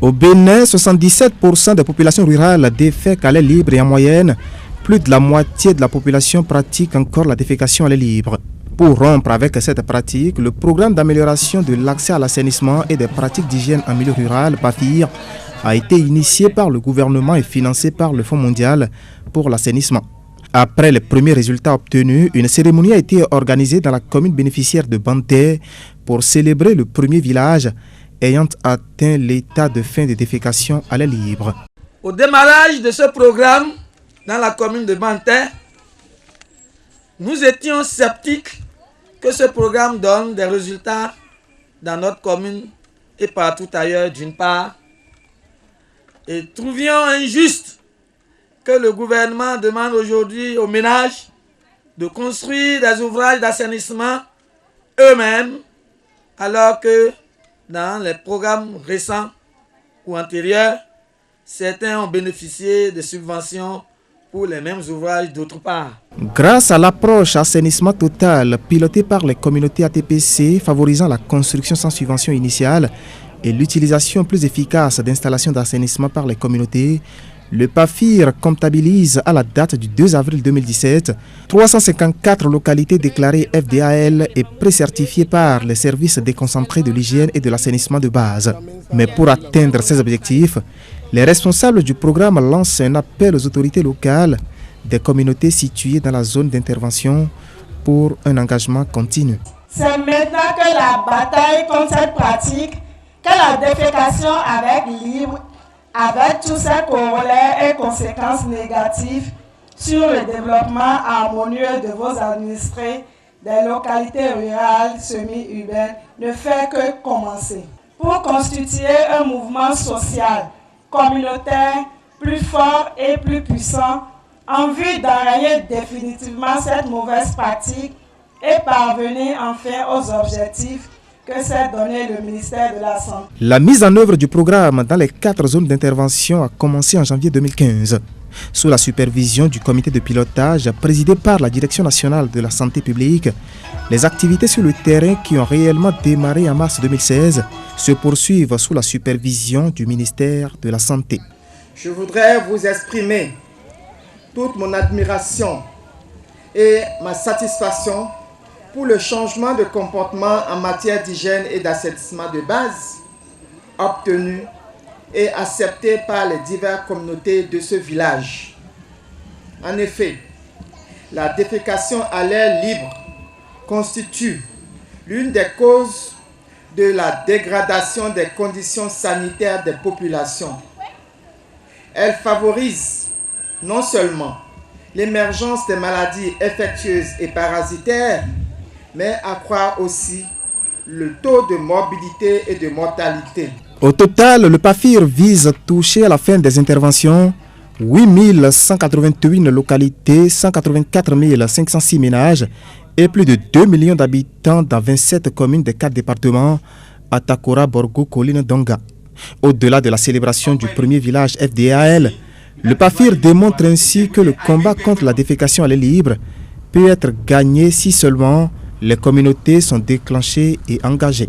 Au Bénin, 77% des populations rurales défèquent à l'air libre et en moyenne, plus de la moitié de la population pratique encore la défécation à l'air libre. Pour rompre avec cette pratique, le programme d'amélioration de l'accès à l'assainissement et des pratiques d'hygiène en milieu rural, PAFIR, a été initié par le gouvernement et financé par le Fonds mondial pour l'assainissement. Après les premiers résultats obtenus, une cérémonie a été organisée dans la commune bénéficiaire de Banté pour célébrer le premier village ayant atteint l'état de fin de défécation à l'air libre. Au démarrage de ce programme dans la commune de Banté, nous étions sceptiques que ce programme donne des résultats dans notre commune et partout ailleurs d'une part, et trouvions injuste que le gouvernement demande aujourd'hui aux ménages de construire des ouvrages d'assainissement eux-mêmes, alors que dans les programmes récents ou antérieurs, certains ont bénéficié de subventions pour les mêmes ouvrages d'autre part. Grâce à l'approche assainissement total pilotée par les communautés ATPC favorisant la construction sans subvention initiale et l'utilisation plus efficace d'installations d'assainissement par les communautés, le PAFIR comptabilise à la date du 2 avril 2017 354 localités déclarées FDAL et précertifiées par les services déconcentrés de l'hygiène et de l'assainissement de base. Mais pour atteindre ces objectifs, les responsables du programme lancent un appel aux autorités locales des communautés situées dans la zone d'intervention pour un engagement continu. C'est maintenant que la bataille contre cette pratique, que la défécation avec libre, avec tous ses corollaires et conséquences négatives sur le développement harmonieux de vos administrés des localités rurales semi-urbaines, ne fait que commencer. Pour constituer un mouvement social, communautaire, plus fort et plus puissant, en vue d'enrayer définitivement cette mauvaise pratique et parvenir enfin aux objectifs que s'est donné le ministère de la Santé. La mise en œuvre du programme dans les 4 zones d'intervention a commencé en janvier 2015, sous la supervision du comité de pilotage présidé par la Direction nationale de la santé publique. Les activités sur le terrain qui ont réellement démarré en mars 2016 se poursuivent sous la supervision du ministère de la Santé. Je voudrais vous exprimer toute mon admiration et ma satisfaction pour le changement de comportement en matière d'hygiène et d'assainissement de base obtenu et accepté par les diverses communautés de ce village. En effet, la défécation à l'air libre constitue l'une des causes de la dégradation des conditions sanitaires des populations. Elle favorise non seulement l'émergence des maladies infectieuses et parasitaires, mais accroît aussi le taux de morbidité et de mortalité. Au total, le PAFIR vise à toucher à la fin des interventions 8 188 localités, 184 506 ménages et plus de 2 millions d'habitants dans 27 communes des 4 départements, Atakora, Borgo, Colline, Donga. Au-delà de la célébration du premier village FDAL, le PAFIR démontre ainsi que le combat contre la défécation à l'air libre peut être gagné si seulement les communautés sont déclenchées et engagées.